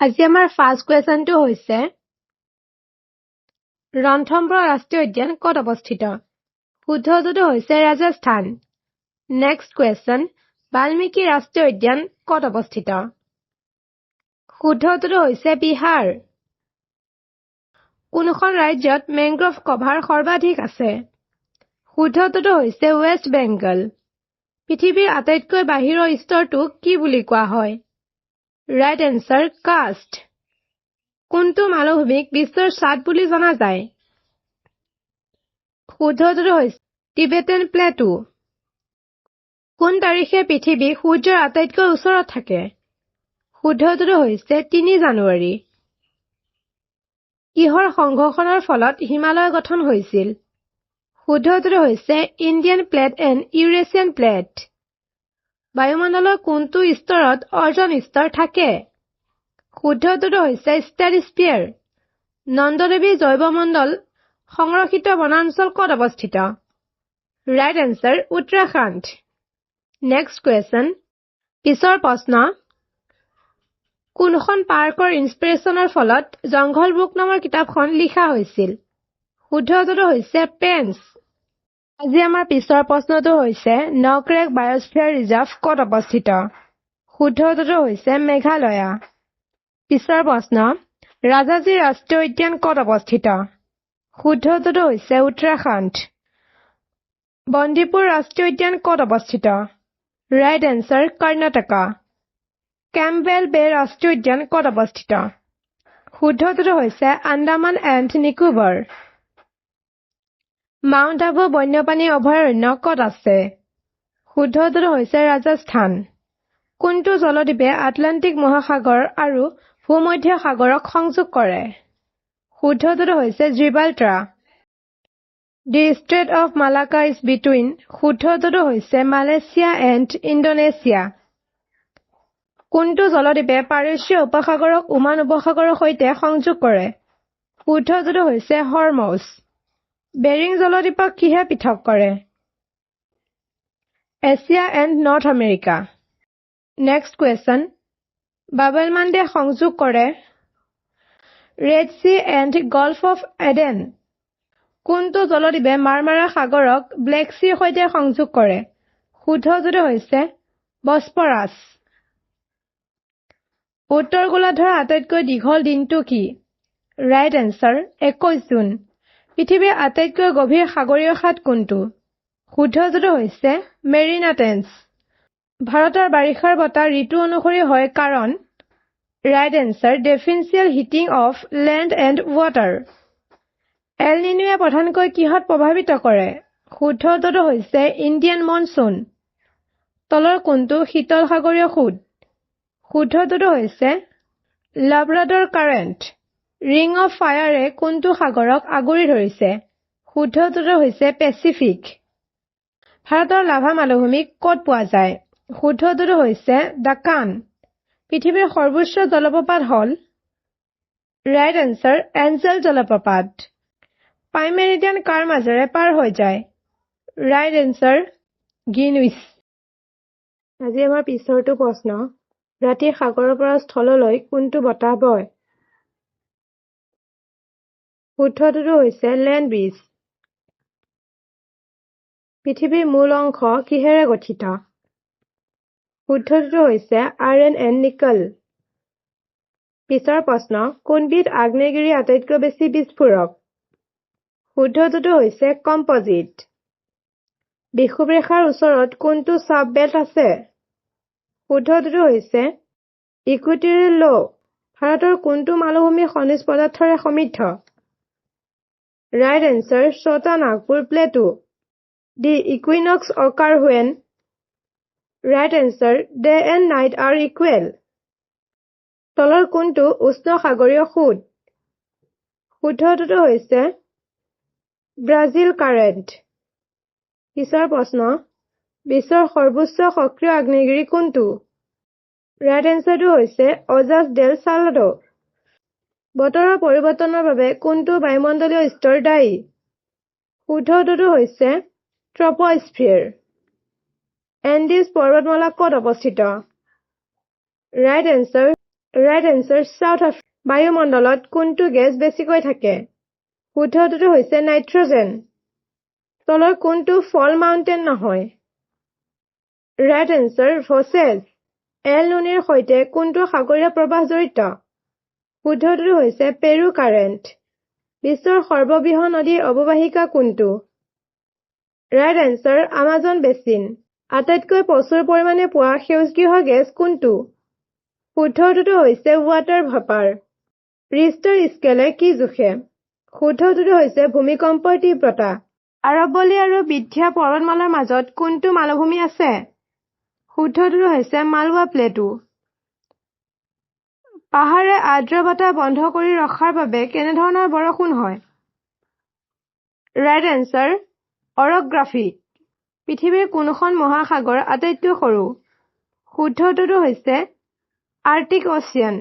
আজি আমাৰ ফাৰ্ষ্ট কুৱেশ্যনটো হৈছে ৰনথম্বৰ ৰাষ্ট্ৰীয় উদ্যান ক'ত অৱস্থিত? শুদ্ধ উত্তৰটো হৈছে ৰাজস্থান। নেক্সট কুৱেশ্যন, বাল্মীকি ৰাষ্ট্ৰীয় উদ্যান ক'ত অৱস্থিত? শুদ্ধ উত্তৰটো হৈছে বিহাৰ। কোনখন ৰাজ্যত মেংগ্ৰোভ কভাৰ সৰ্বাধিক আছে? শুদ্ধ উত্তৰটো হৈছে ৱেষ্ট বেংগল। পৃথিৱীৰ আটাইতকৈ বাহিৰৰ স্তৰটোক কি বুলি কোৱা হয়? Right answer caste. কোনটো মালভূমিক বিশ্বৰ ছাদ বুলি জনা যায়? শুদ্ধ উত্তৰটো হৈছে টিবেটান প্লেটু। কোন তাৰিখে পৃথিৱী সূৰ্যৰ আটাইতকৈ ওচৰত থাকে? শুদ্ধ উত্তৰটো হৈছে ৩ জানুৱাৰী। কিহৰ সংঘৰ্ষণৰ ফলত হিমালয় গঠন হৈছিল? শুদ্ধ উত্তৰটো হৈছে Indian plate and Eurasian plate. বায়ুমণ্ডলৰ কোনটো স্তৰত অজন স্তৰ থাকে? শুদ্ধ উত্তৰটো হৈছে ষ্ট্ৰেটোস্ফিয়াৰ। নন্দদেৱী জৈৱমণ্ডল সংৰক্ষিত বনাঞ্চল ক'ত অৱস্থিত? Right answer Uttarakhand. Next question, পিছৰ প্ৰশ্ন, কোনখন পাৰ্কৰ ইনস্পিৰেশ্যনৰ ফলত জংঘল বুক নামৰ কিতাপখন লিখা হৈছিল? শুদ্ধ উত্তৰটো হৈছে পেঞ্চ। আজি আমাৰ পিছৰ প্ৰশ্নটো হৈছে নকৰেক বায়স্ফিয়াৰ ৰিজাৰ্ভ ক'ত অৱস্থিত? শুদ্ধ উত্তৰটো হৈছে মেঘালয়া। পিছৰ প্ৰশ্ন, ৰাজাজী ৰাষ্ট্ৰীয় উদ্যান ক'ত অৱস্থিত? শুদ্ধ উত্তৰটো হৈছে উত্তৰাখণ্ড। বন্দীপুৰ ৰাষ্ট্ৰীয় উদ্যান ক'ত অৱস্থিত? Right answer Karnataka. কেম্পবেল বে ৰাষ্ট্ৰীয় উদ্যান ক'ত অৱস্থিত? শুদ্ধ উত্তৰটো হৈছে আন্দামান এণ্ড নিকোবৰ। মাউণ্ট আবু বন্যপ্ৰাণী অভয়াৰণ্য ক'ত আছে? শুদ্ধ উত্তৰটো হৈছে ৰাজস্থান। কোনটো জলদ্বীপে আটলাণ্টিক মহাসাগৰ আৰু ভূমধ্য সাগৰক সংযোগ কৰে? শুদ্ধ উত্তৰটো হৈছে Gibraltar. The strait of Malacca is between. শুদ্ধ উত্তৰটো হৈছে মালয়েছিয়া এণ্ড ইণ্ডোনেছিয়া। কোনটো জলদ্বীপে পাৰস্য উপসাগৰক ওমান উপসাগৰৰ সৈতে সংযোগ কৰে? শুদ্ধ উত্তৰটো হৈছে হৰমুজ। বেৰিং জলদ্বীপক কিহে পৃথক কৰে? Asia and North America. Next question, Bab el Mandeb সংযোগ কৰে Red Sea and Gulf of Aden. কোনটো জলদ্বীপে মাৰ্মাৰা সাগৰক ব্লেক চিৰ সৈতে সংযোগ কৰে? শুদ্ধ উত্তৰটো হৈছে বস্পৰাছ। উত্তৰ গোলাৰ্ধৰ আটাইতকৈ দীঘল দিনটো কি? Right answer ২১ June. পৃথিৱীৰ আটাইতকৈ গভীৰ সাগৰীয় খাদ কোনটো? শুদ্ধ উত্তৰটো হৈছে মেৰিনা ট্ৰেঞ্চ। ভাৰতৰ বাৰিষাৰ বতাহ ঋতু অনুসৰি হয় কাৰণ? Right answer differential heating of land and water. El নিনোৱে প্ৰধানকৈ কিহত প্ৰভাৱিত কৰে? শুদ্ধ উত্তৰটো হৈছে ইণ্ডিয়ান মনচুন। তলৰ কোনটো শীতল সাগৰীয় সোঁত? শুদ্ধ উত্তৰটো হৈছে লাব্ৰাডৰ কাৰেণ্ট। ৰিং অফ ফায়াৰে কোনটো সাগৰক আগুৰি ধৰিছে? শুদ্ধ উত্তৰটো হৈছে পেচিফিক। ভাৰতৰ লাভা মালভূমি ক'ত পোৱা যায়? শুদ্ধ উত্তৰটো হৈছে ডাক্কান। পৃথিৱীৰ সৰ্বোচ্চ জলপ্ৰপাত হ'ল? ৰাইট এনচাৰ এঞ্জেল জলপ্ৰপাত। পাই মেৰিডিয়ান কাৰ মাজেৰে পাৰ হৈ যায়? Right answer Greenwich. আজি আমাৰ পিছৰটো প্ৰশ্ন, ৰাতি সাগৰৰ পৰা স্থললৈ কোনটো বতাহ বয়? শুদ্ধ উত্তৰটো হৈছে লেণ্ড ব্ৰিজ। পৃথিৱীৰ মূল অংশ কিহেৰে গঠিত? শুদ্ধ উত্তৰটো হৈছে আইৰণ এণ্ড নিকেল। পিছৰ প্ৰশ্ন, কোনবিধ আগ্নেয়গিৰি আটাইতকৈ বেছি বিস্ফোৰক? শুদ্ধ উত্তৰটো হৈছে কম্পজিট। বিষুৱ ৰেখাৰ ওচৰত কোনটো ছাব বেল্ট আছে? শুদ্ধ উত্তৰটো হৈছে ইকুৱেটৰিয়েল ল'। ভাৰতৰ কোনটো মালভূমি খনিজ পদাৰ্থৰে সমৃদ্ধ? ৰাইট এনচাৰ ছটা Nagpur plateau. The equinox অকাৰ when? Right answer day and night R equal. তলৰ কোনটো উষ্ণ সাগৰীয় সোঁত? শুদ্ধ উত্তৰটো হৈছে ব্ৰাজিল কাৰেণ্ট। পিছৰ প্ৰশ্ন, বিশ্বৰ সৰ্বোচ্চ সক্ৰিয় আগ্নেয়গিৰি কোনটো? ৰাইট এনচাৰটো হৈছে অজাছ ডেল চালাডো। বতৰৰ পৰিৱৰ্তনৰ বাবে কোনটো বায়ুমণ্ডলীয় স্তৰ দায়ী? শুদ্ধ উত্তৰটো হৈছে ট্ৰপোস্ফিয়াৰ। এণ্ডিজ পৰ্বতমালা ক'ত অৱস্থিত? Right answer right answer south Africa বায়ুমণ্ডলত কোনটো গেছ বেছিকৈ থাকে শুদ্ধ উত্তৰটো হৈছে নাইট্ৰজেন তলৰ কোনটো ফল মাউণ্টেন নহয় ৰাইট এনচাৰ ভচেজ এল ননীৰ সৈতে কোনটো সাগৰীয় প্ৰবাহ জড়িত শুদ্ধ উত্তৰটো হৈছে পেৰু কাৰেণ্ট বিশ্বৰ সৰ্ববৃহৎ নদীৰ অৱবাহিকা কোনটো ৰাইট এনচাৰ আমাজন বেচিন আটাইতকৈ প্ৰচুৰ পৰিমাণে পোৱা সেউজগৃহ গেছ কোনটো শুদ্ধ উত্তৰটো হৈছে ৱাটাৰ ভাপাৰ ৰিস্টাৰ স্কেলে কি জোখে শুদ্ধ উত্তৰটো হৈছে ভূমিকম্পৰ তীব্ৰতা আৰৱলী আৰু বিন্ধ্য পৰ্বতমালাৰ মাজত কোনটো মালভূমি আছে শুদ্ধ উত্তৰটো হৈছে মালৱা প্লেটু পাহাৰে আৰ্দ্ৰ বতাহ বন্ধ কৰি ৰখাৰ বাবে কেনেধৰণৰ বৰষুণ হয় ৰাইট এনচাৰ অৰগ্ৰাফি পৃথিৱীৰ কোনখন মহাসাগৰ আটাইতকৈ সৰু শুদ্ধ উত্তৰটো হৈছে আৰ্কটিক অচিয়ান